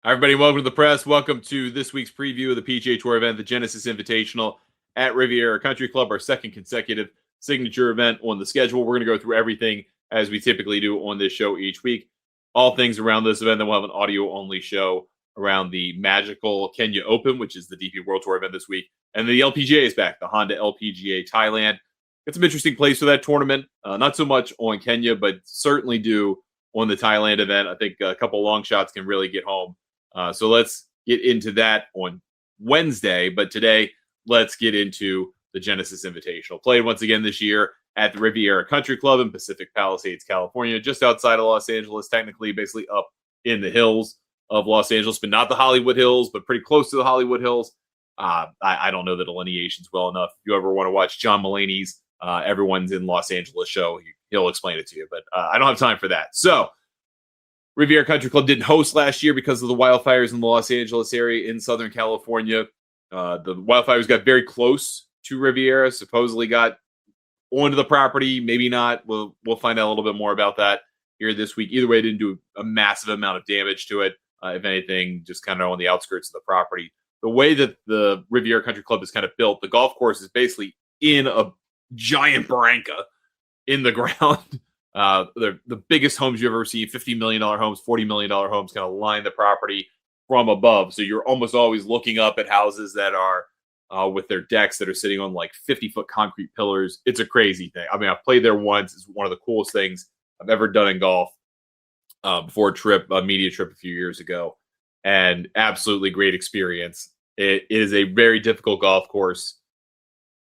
Hi, everybody. Welcome to the press. Welcome to this week's preview of the PGA Tour event, the Genesis Invitational at Riviera Country Club, our second consecutive signature event on the schedule. We're going to go through everything as we typically do on this show each week. All things around this event. Then we'll have an audio-only show around the magical Kenya Open, which is the DP World Tour event this week. And the LPGA is back, the Honda LPGA Thailand. Got some interesting plays for that tournament. Not so much on Kenya, but certainly do on the Thailand event. I think a couple long shots can really get home. So let's get into that on Wednesday. But today, let's get into the Genesis Invitational. Played once again this year at the Riviera Country Club in Pacific Palisades, California, just outside of Los Angeles, technically basically up in the hills of Los Angeles, but not the Hollywood Hills, but pretty close to the Hollywood Hills. I don't know the delineations well enough. If you ever want to watch John Mulaney's Everyone's in Los Angeles show, he'll explain it to you, but I don't have time for that. So, Riviera Country Club didn't host last year because of the wildfires in the Los Angeles area in Southern California. The wildfires got very close to Riviera, supposedly got onto the property, maybe not. We'll find out a little bit more about that here this week. Either way, it didn't do a massive amount of damage to it. If anything, just kind of on the outskirts of the property. The way that the Riviera Country Club is kind of built, the golf course is basically in a giant barranca in the ground. The biggest homes you've ever seen, $50 million homes, $40 million homes, kind of line the property from above. So you're almost always looking up at houses that are with their decks that are sitting on like 50-foot concrete pillars. It's a crazy thing. I mean, I've played there once. It's one of the coolest things I've ever done in golf before a media trip a few years ago. And absolutely great experience. It is a very difficult golf course.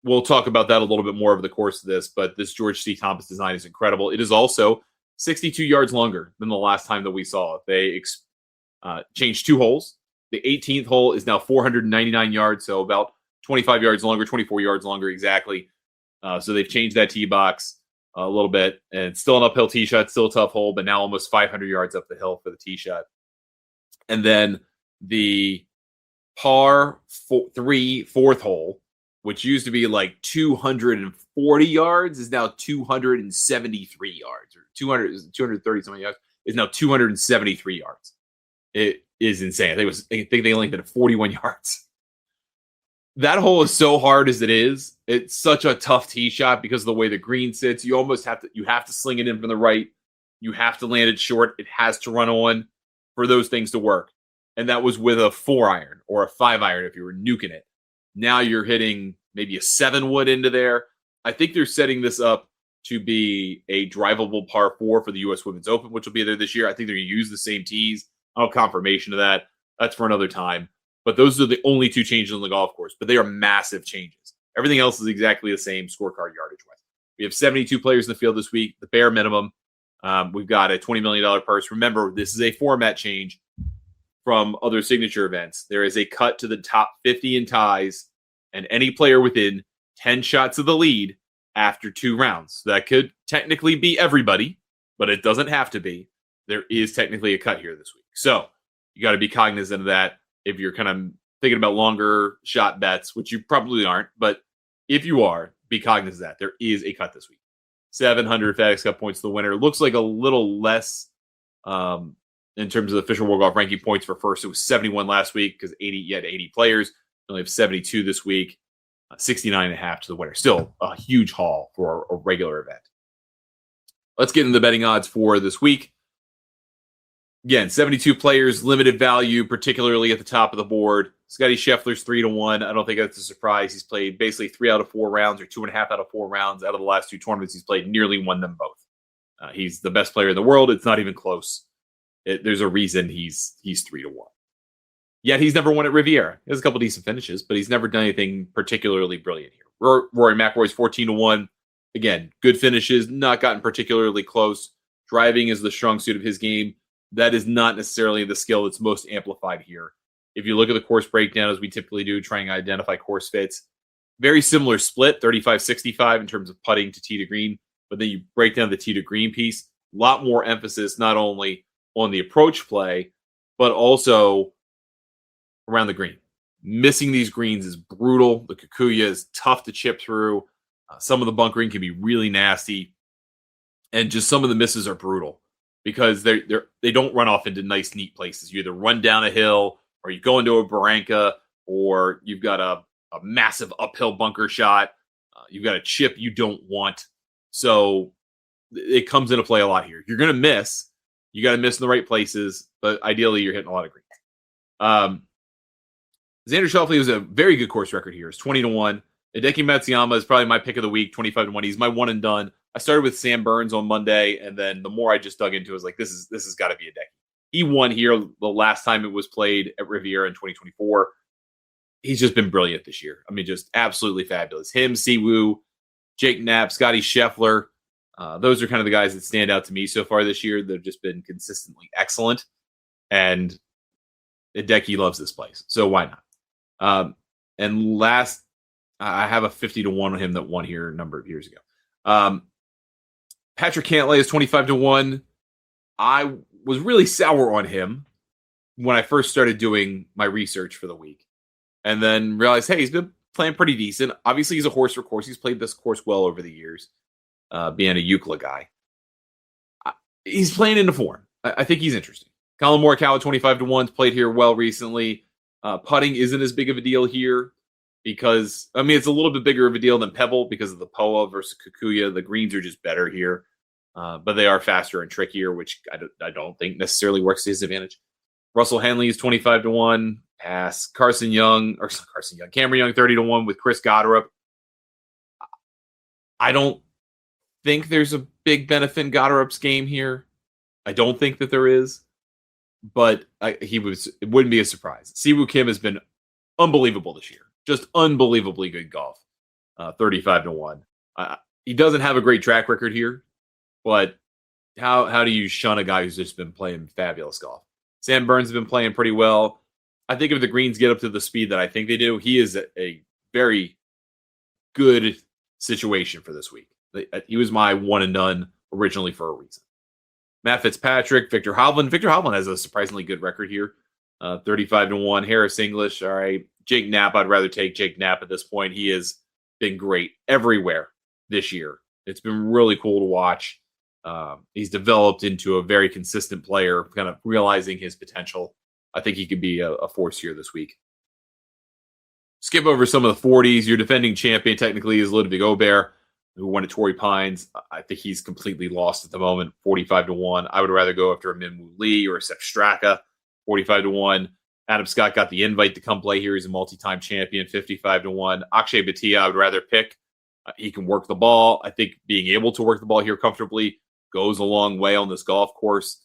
We'll talk about that a little bit more over the course of this, but this George C. Thomas design is incredible. It is also 62 yards longer than the last time that we saw it. They changed two holes. The 18th hole is now 499 yards, so about 25 yards longer, 24 yards longer exactly. So they've changed that tee box a little bit, and it's still an uphill tee shot, still a tough hole, but now almost 500 yards up the hill for the tee shot. And then the par 3 fourth hole, which used to be like 240 yards, is now 273 yards, or 230 something yards, is now 273 yards. It is insane. I think they only did 41 yards. That hole is so hard as it is. It's such a tough tee shot because of the way the green sits. You almost have to sling it in from the right. You have to land it short. It has to run on for those things to work. And that was with a 4-iron or a 5-iron if you were nuking it. Now you're hitting maybe a 7-wood into there. I think they're setting this up to be a drivable par 4 for the U.S. Women's Open, which will be there this year. I think they're going to use the same tees. I don't have confirmation of that. That's for another time. But those are the only two changes on the golf course. But they are massive changes. Everything else is exactly the same scorecard yardage-wise. We have 72 players in the field this week, the bare minimum. We've got a $20 million purse. Remember, this is a format change from other signature events. There is a cut to the top 50 in ties and any player within 10 shots of the lead after 2 rounds. That could technically be everybody, but it doesn't have to be. There is technically a cut here this week. So you got to be cognizant of that if you're kind of thinking about longer shot bets, which you probably aren't. But if you are, be cognizant of that. There is a cut this week. 700 FedEx Cup points to the winner. Looks like a little less in terms of the official World Golf Ranking points for first. It was 71 last week because you had 80 players. You only have 72 this week. 69.5 to the winner. Still a huge haul for a regular event. Let's get into the betting odds for this week. Again, 72 players, limited value, particularly at the top of the board. Scotty Scheffler's 3-1. I don't think that's a surprise. He's played basically 3 out of 4 rounds, or 2.5 out of 4 rounds out of the last 2 tournaments. He's played, nearly won them both. He's the best player in the world. It's not even close. There's a reason he's 3-1. Yet he's never won at Riviera. He has a couple decent finishes, but he's never done anything particularly brilliant here. Rory McIlroy's 14-1. Again, good finishes, not gotten particularly close. Driving is the strong suit of his game. That is not necessarily the skill that's most amplified here. If you look at the course breakdown, as we typically do, trying to identify course fits, very similar split, 35-65 in terms of putting to tee to green, but then you break down the tee to green piece, a lot more emphasis not only on the approach play, but also around the green. Missing these greens is brutal. The Kikuya is tough to chip through. Some of the bunkering can be really nasty. And just some of the misses are brutal. because they don't run off into nice, neat places. You either run down a hill, or you go into a barranca, or you've got a massive uphill bunker shot. You've got a chip you don't want. So it comes into play a lot here. You're going to miss. You got to miss in the right places, but ideally you're hitting a lot of greens. Xander Schauffele has a very good course record here. It's 20-1. Hideki Matsuyama is probably my pick of the week, 25-1. He's my one and done. I started with Sam Burns on Monday, and then the more I just dug into it, I was like, this has got to be Hideki. He won here the last time it was played at Riviera in 2024. He's just been brilliant this year. I mean, just absolutely fabulous. Him, Siwoo, Jake Knapp, Scotty Scheffler. Those are kind of the guys that stand out to me so far this year. They've just been consistently excellent. And Hideki loves this place. So why not? And last, I have a 50-1 on him that won here a number of years ago. Patrick Cantlay is 25-1. I was really sour on him when I first started doing my research for the week. And then realized, hey, he's been playing pretty decent. Obviously, he's a horse for course. He's played this course well over the years, being a Euclid guy. He's playing into form. I think he's interesting. Colin Morikawa, 25-1's played here well recently. Putting isn't as big of a deal here because, I mean, it's a little bit bigger of a deal than Pebble because of the POA versus Kikuya. The greens are just better here, but they are faster and trickier, which I don't think necessarily works to his advantage. Russell Henley is 25-1. Pass. Cameron Young, 30-1 with Chris Gotterup. I don't think there's a big benefit in Gotterup's game here. I don't think that there is, but it wouldn't be a surprise. Siwoo Kim has been unbelievable this year. Just unbelievably good golf. 35-1. He doesn't have a great track record here, but how do you shun a guy who's just been playing fabulous golf? Sam Burns has been playing pretty well. I think if the greens get up to the speed that I think they do, he is a very good situation for this week. He was my one and done originally for a reason. Matt Fitzpatrick, Victor Hovland. Victor Hovland has a surprisingly good record here. 35-1. Harris English. All right. Jake Knapp. I'd rather take Jake Knapp at this point. He has been great everywhere this year. It's been really cool to watch. He's developed into a very consistent player, kind of realizing his potential. I think he could be a force here this week. Skip over some of the 40s. Your defending champion technically is Ludwig Aubert, who won at Torrey Pines. I think he's completely lost at the moment, 45-1. I would rather go after a Minwoo Lee or a Sepp Straka, 45-1. Adam Scott got the invite to come play here. He's a multi-time champion, 55-1. Akshay Bhatia, I would rather pick. He can work the ball. I think being able to work the ball here comfortably goes a long way on this golf course.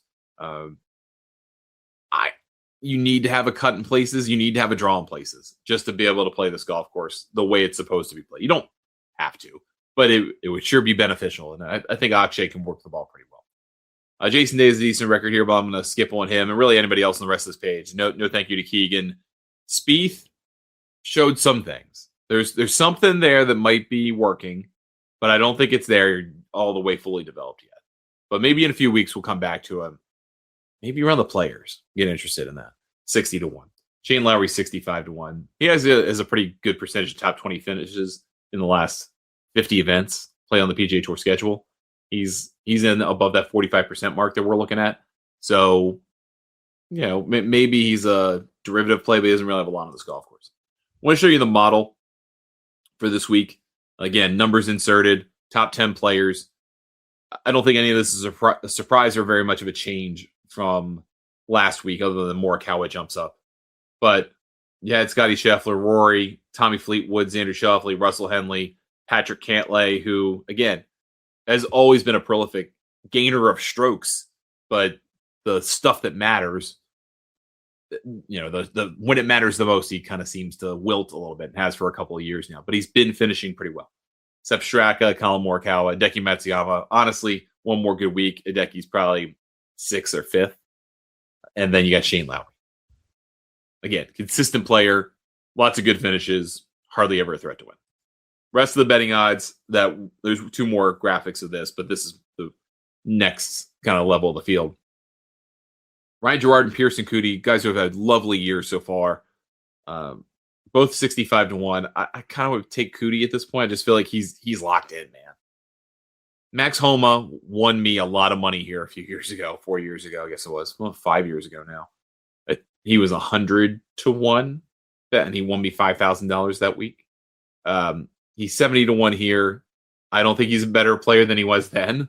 You need to have a cut in places. You need to have a draw in places just to be able to play this golf course the way it's supposed to be played. You don't have to, but it would sure be beneficial. And I think Akshay can work the ball pretty well. Jason Day has a decent record here, but I'm going to skip on him and really anybody else on the rest of this page. No thank you to Keegan. Spieth showed some things. There's something there that might be working, but I don't think it's there all the way fully developed yet. But maybe in a few weeks we'll come back to him. Maybe around the Players, get interested in that. 60-1. Shane Lowry, 65-1. He has a pretty good percentage of top 20 finishes in the last 50 events play on the PGA Tour schedule. He's in above that 45% mark that we're looking at. So, maybe he's a derivative play, but he doesn't really have a lot on this golf course. I want to show you the model for this week. Again, numbers inserted, top 10 players. I don't think any of this is a surprise or very much of a change from last week, other than Morikawa jumps up. But yeah, it's Scotty Scheffler, Rory, Tommy Fleetwood, Xander Schauffele, Russell Henley, Patrick Cantlay, who, again, has always been a prolific gainer of strokes. But the stuff that matters, the when it matters the most, he kind of seems to wilt a little bit and has for a couple of years now. But he's been finishing pretty well. Sepp Straka, Colin Morikawa, Hideki Matsuyama. Honestly, one more good week. Hideki's probably 6th or 5th. And then you got Shane Lowry. Again, consistent player, lots of good finishes, hardly ever a threat to win. Rest of the betting odds, there's 2 more graphics of this, but this is the next kind of level of the field. Ryan Gerard and Pearson Coody, guys who have had lovely years so far. Both 65-1. I kind of would take Coody at this point. I just feel like he's locked in, man. Max Homa won me a lot of money here a few years ago, 4 years ago, I guess it was. Well, 5 years ago now. He was 100 to 1 bet, and he won me $5,000 that week. He's 70 to 1 here. I don't think he's a better player than he was then,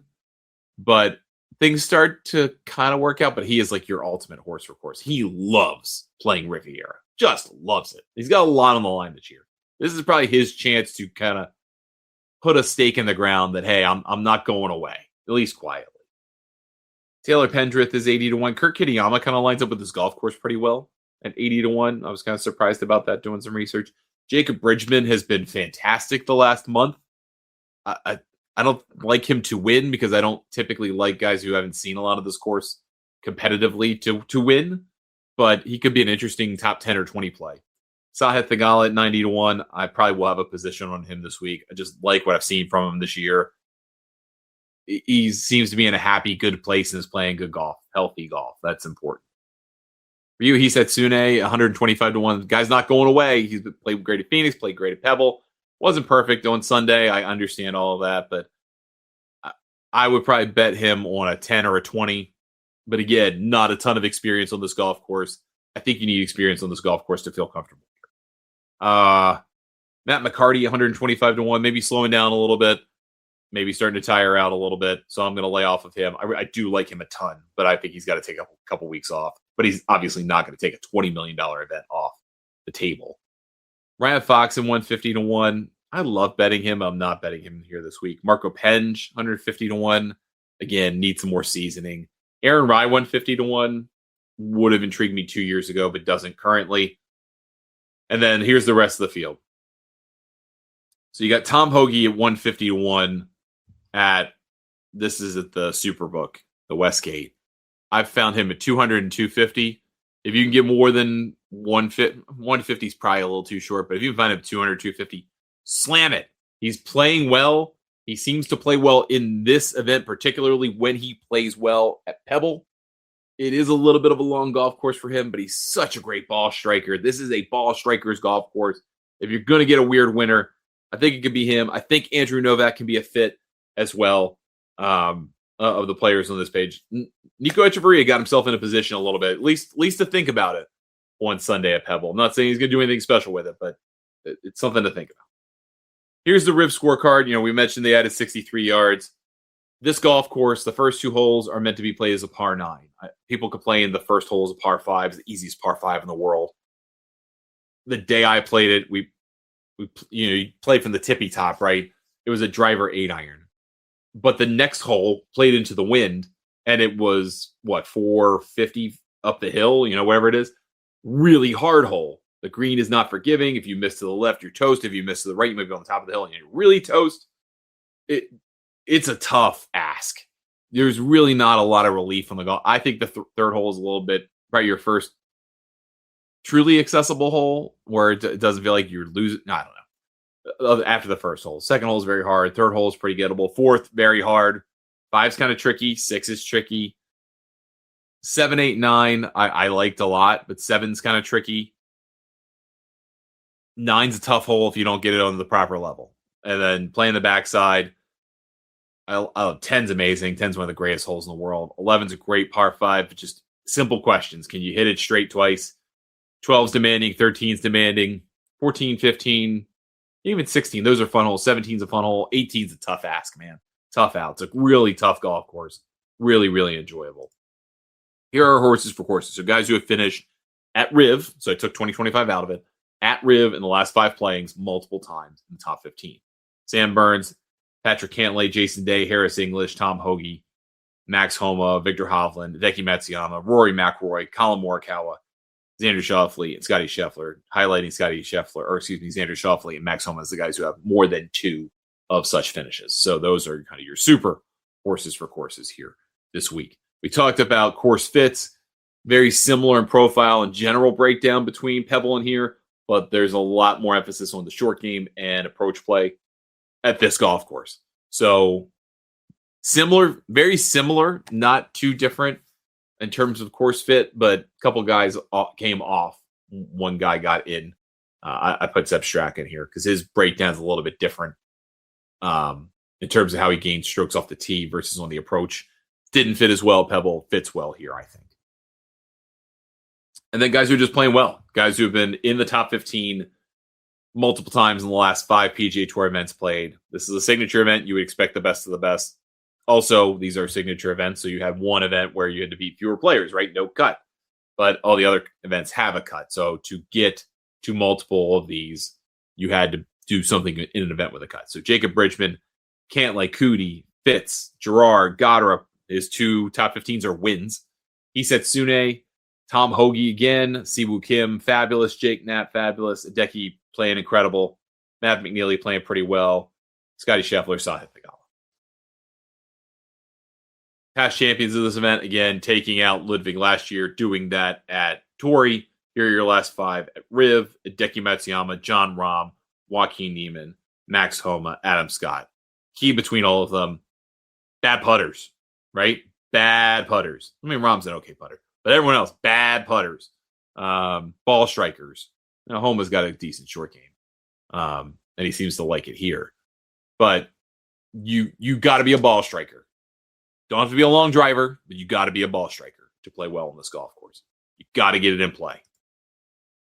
but things start to kind of work out. But he is like your ultimate horse for course. He loves playing Riviera, just loves it. He's got a lot on the line this year. This is probably his chance to kind of put a stake in the ground that, hey, I'm not going away, at least quietly. Taylor Pendrith is 80 to 1. Kurt Kitayama kind of lines up with this golf course pretty well at 80 to 1. I was kind of surprised about that doing some research. Jacob Bridgman has been fantastic the last month. I don't like him to win because I don't typically like guys who haven't seen a lot of this course competitively to win, but he could be an interesting top 10 or 20 play. Sahith Theegala at 90 to 1. I probably will have a position on him this week. I just like what I've seen from him this year. He seems to be in a happy, good place and is playing good golf, healthy golf. That's important. Ryu Hisatsune, 125 to 1. Guy's not going away. He's played great at Phoenix, played great at Pebble. Wasn't perfect on Sunday. I understand all of that, but I would probably bet him on a 10 or a 20. But again, not a ton of experience on this golf course. I think you need experience on this golf course to feel comfortable. Matt McCarty, 125 to 1, maybe slowing down a little bit, maybe starting to tire out a little bit. So I'm going to lay off of him. I do like him a ton, but I think he's got to take a couple weeks off. But he's obviously not going to take a $20 million event off the table. Ryan Fox in 150 to 1. I love betting him. I'm not betting him here this week. Marco Penge, 150 to 1. Again, needs some more seasoning. Aaron Rye, 150 to 1. Would have intrigued me 2 years ago, but doesn't currently. And then here's the rest of the field. So you got Tom Hoagie at 150 to 1 this is at the Superbook, the Westgate. I've found him at 200 and 250. If you can get more than 150 is probably a little too short, but if you can find him 200, 250, slam it. He's playing well. He seems to play well in this event, particularly when he plays well at Pebble. It is a little bit of a long golf course for him, but he's such a great ball striker. This is a ball striker's golf course. If you're going to get a weird winner, I think it could be him. I think Andrew Novak can be a fit as well of the players on this page. Nico Echeverria got himself in a position a little bit, at least to think about it on Sunday at Pebble. I'm not saying he's going to do anything special with it, but it's something to think about. Here's the Riv scorecard. We mentioned they added 63 yards. This golf course, the first two holes are meant to be played as a par 9. People complain the first hole is a par 5, the easiest par 5 in the world. The day I played it, you play from the tippy top, right? It was a driver 8-iron. But the next hole played into the wind, and it was, 450 up the hill, whatever it is. Really hard hole. The green is not forgiving. If you miss to the left, you're toast. If you miss to the right, you might be on the top of the hill, and you're really toast. It's a tough ask. There's really not a lot of relief on the golf. I think the third hole is a little bit probably your first truly accessible hole where it doesn't feel like you're losing. No, I don't know. After the first hole. Second hole is very hard. Third hole is pretty gettable. Fourth, very hard. 5's kind of tricky. 6 is tricky. 7, 8, 9, I liked a lot, but 7's kind of tricky. 9's a tough hole if you don't get it on the proper level. And then playing the backside, 10's amazing. 10's one of the greatest holes in the world. 11's a great par 5, but just simple questions. Can you hit it straight twice? 12's demanding. 13's demanding. 14, 15, even 16. Those are fun holes. 17's a fun hole. 18's a tough ask, man. Tough out. It's a really tough golf course. Really, really enjoyable. Here are horses for courses. So guys who have finished at Riv, so I took 2025 out of it, at Riv in the last 5 playings multiple times in the top 15. Sam Burns, Patrick Cantlay, Jason Day, Harris English, Tom Hoagie, Max Homa, Victor Hovland, Hideki Matsuyama, Rory McIlroy, Colin Morikawa, Xander Schauffele, and Scotty Scheffler, highlighting Xander Schauffele and Max Homa as the guys who have more than 2 of such finishes. So those are kind of your super horses for courses here this week. We talked about course fits, very similar in profile and general breakdown between Pebble and here, but there's a lot more emphasis on the short game and approach play at this golf course. So similar, very similar, not too different in terms of course fit, but a couple guys came off. One guy got in. I put Sepp Strack in here because his breakdown is a little bit different. in terms of how he gains strokes off the tee versus on the approach. Didn't fit as well. Pebble fits well here, I think. And then guys who are just playing well, guys who have been in the top 15 multiple times in the last 5 PGA Tour events played. This is a signature event. You would expect the best of the best. Also, these are signature events, so you had one event where you had to beat fewer players, right? No cut. But all the other events have a cut. So to get to multiple of these, you had to do something in an event with a cut. So Jacob Bridgman, Cantlay, Cootie, Fitz, Gerard, Goddard, his 2 top 15s are wins. He said Sune, Tom Hoge again, Siwoo Kim, fabulous. Jake Knapp, fabulous. Hideki playing incredible. Matt McNeely playing pretty well. Scotty Scheffler, Sahith Theegala. Past champions of this event, again, taking out Ludwig last year, doing that at Torrey. Here are your last 5 at Riv, Hideki Matsuyama, John Rahm, Joaquin Niemann, Max Homa, Adam Scott. Key between all of them, bad putters, right? Bad putters. I mean, Rahm's an okay putter, but everyone else, bad putters. Ball strikers. Now, Homa's got a decent short game, and he seems to like it here. But you got to be a ball striker. Don't have to be a long driver, but you got to be a ball striker to play well on this golf course. You got to get it in play.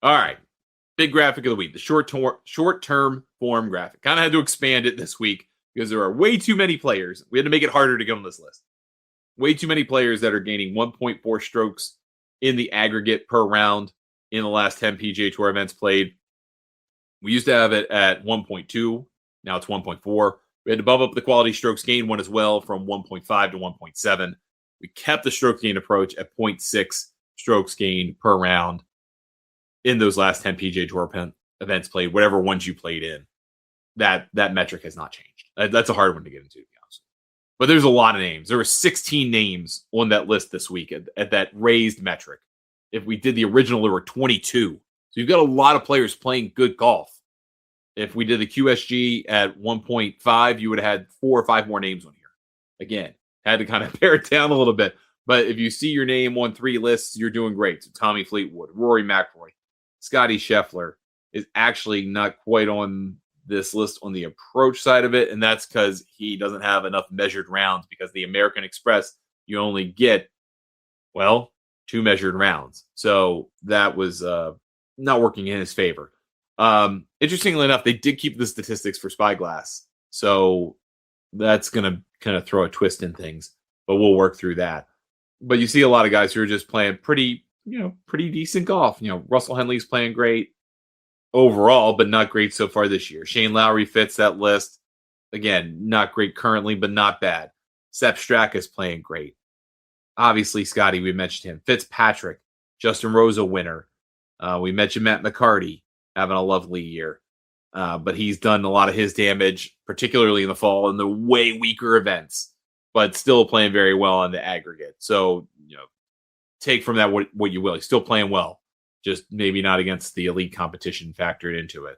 All right. Big graphic of the week, the short-term form graphic. Kind of had to expand it this week because there are way too many players. We had to make it harder to get on this list. Way too many players that are gaining 1.4 strokes in the aggregate per round in the last 10 PGA Tour events played. We used to have it at 1.2. Now it's 1.4. We had to bump up the quality strokes gain one as well from 1.5 to 1.7. We kept the stroke gain approach at 0.6 strokes gained per round in those last 10 PGA Tour events played, whatever ones you played in. That metric has not changed. That's a hard one to get into, to be honest. But there's a lot of names. There were 16 names on that list this week at that raised metric. If we did the original, there were 22. So you've got a lot of players playing good golf. If we did the QSG at 1.5, you would have had 4 or 5 more names on here. Again, had to kind of pare it down a little bit. But if you see your name on 3 lists, you're doing great. So Tommy Fleetwood, Rory McIlroy, Scotty Scheffler is actually not quite on this list on the approach side of it. And that's because he doesn't have enough measured rounds, because the American Express, you only get, 2 measured rounds. So that was not working in his favor. Interestingly enough, they did keep the statistics for Spyglass. So that's going to kind of throw a twist in things, but we'll work through that. But you see a lot of guys who are just playing pretty decent golf. Russell Henley's playing great overall, but not great so far this year. Shane Lowry fits that list. Again, not great currently, but not bad. Sepp Straka's playing great. Obviously, Scotty, we mentioned him. Fitzpatrick, Justin Rose a winner. We mentioned Matt McCarty having a lovely year. But he's done a lot of his damage, particularly in the fall, in the way weaker events, but still playing very well on the aggregate. So, take from that what you will. He's still playing well, just maybe not against the elite competition factored into it.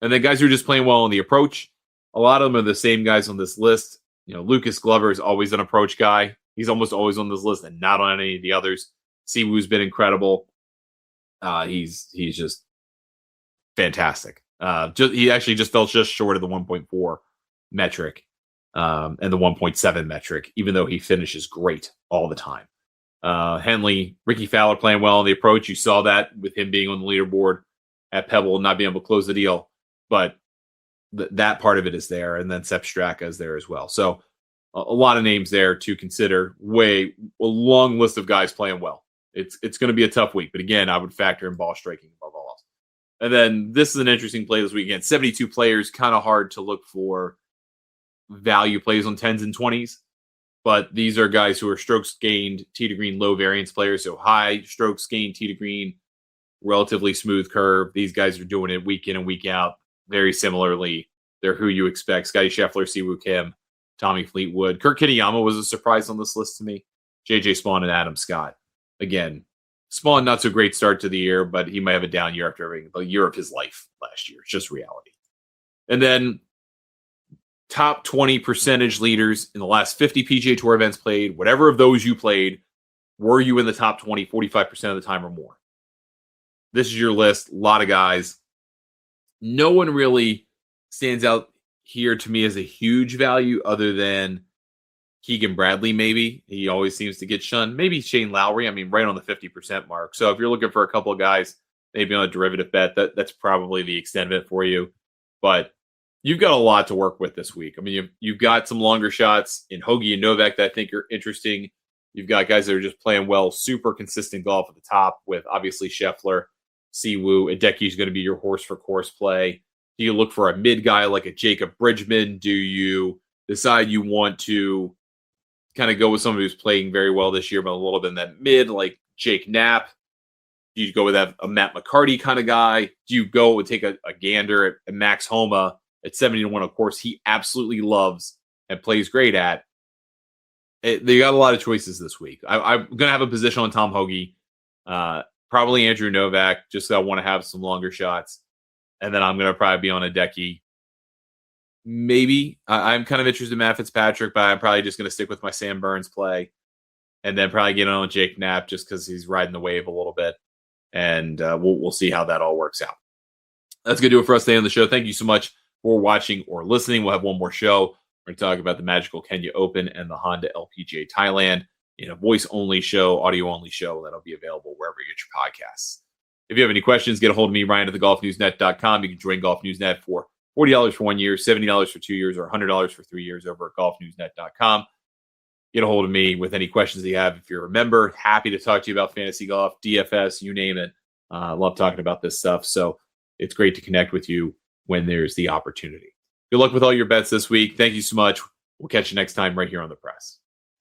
And then guys who are just playing well on the approach, a lot of them are the same guys on this list. Lucas Glover is always an approach guy. He's almost always on this list and not on any of the others. Siwoo's been incredible. He's just fantastic. He actually just fell just short of the 1.4 metric and the 1.7 metric, even though he finishes great all the time. Henley, Ricky Fowler playing well on the approach. You saw that with him being on the leaderboard at Pebble and not being able to close the deal. But that part of it is there. And then Sepp Straka is there as well. So a lot of names there to consider. A long list of guys playing well. It's going to be a tough week. But again, I would factor in ball striking above all else. And then this is an interesting play this weekend. 72 players, kind of hard to look for value plays on 10s and 20s. But these are guys who are strokes gained, tee to green, low variance players. So high strokes gained, tee to green, relatively smooth curve. These guys are doing it week in and week out very similarly. They're who you expect. Scotty Scheffler, Siwoo Kim, Tommy Fleetwood. Kurt Kitayama was a surprise on this list to me. JJ Spawn and Adam Scott. Again, Spawn, not so great start to the year, but he might have a down year after having a year of his life last year. It's just reality. And then top 20 percentage leaders in the last 50 PGA Tour events played, whatever of those you played, were you in the top 20, 45% of the time or more? This is your list. A lot of guys. No one really stands out here to me as a huge value other than Keegan Bradley, maybe. He always seems to get shunned. Maybe Shane Lowry. I mean, right on the 50% mark. So if you're looking for a couple of guys, maybe on a derivative bet, that's probably the extent of it for you. But you've got a lot to work with this week. I mean, you've got some longer shots in Hoagie and Novak that I think are interesting. You've got guys that are just playing well, super consistent golf at the top with obviously Scheffler, Siwoo. Hideki is going to be your horse for course play. Do you look for a mid guy like a Jacob Bridgman? Do you decide you want to kind of go with somebody who's playing very well this year, but a little bit in that mid, like Jake Knapp? Do you go with a Matt McCarty kind of guy? Do you go and take a gander at Max Homa at 70-1? Of course, he absolutely loves and plays great at. They got a lot of choices this week. I'm going to have a position on Tom Hoagie, probably Andrew Novak, just so I want to have some longer shots. And then I'm going to probably be on Hideki. Maybe. I'm kind of interested in Matt Fitzpatrick, but I'm probably just going to stick with my Sam Burns play. And then probably get on Jake Knapp just because he's riding the wave a little bit. And we'll see how that all works out. That's going to do it for us today on the show. Thank you so much for watching or listening. We'll have one more show. We're going to talk about the Magical Kenya Open and the Honda LPGA Thailand in a voice-only show, audio-only show that'll be available wherever you get your podcasts. If you have any questions, get a hold of me, Ryan at thegolfnewsnet.com. You can join Golf Newsnet for $40 for 1 year, $70 for 2 years, or $100 for 3 years over at golfnewsnet.com. Get a hold of me with any questions that you have. If you're a member, happy to talk to you about fantasy golf, DFS, you name it. Love talking about this stuff. So it's great to connect with you when there's the opportunity. Good luck with all your bets this week. Thank you so much. We'll catch you next time right here on The Press.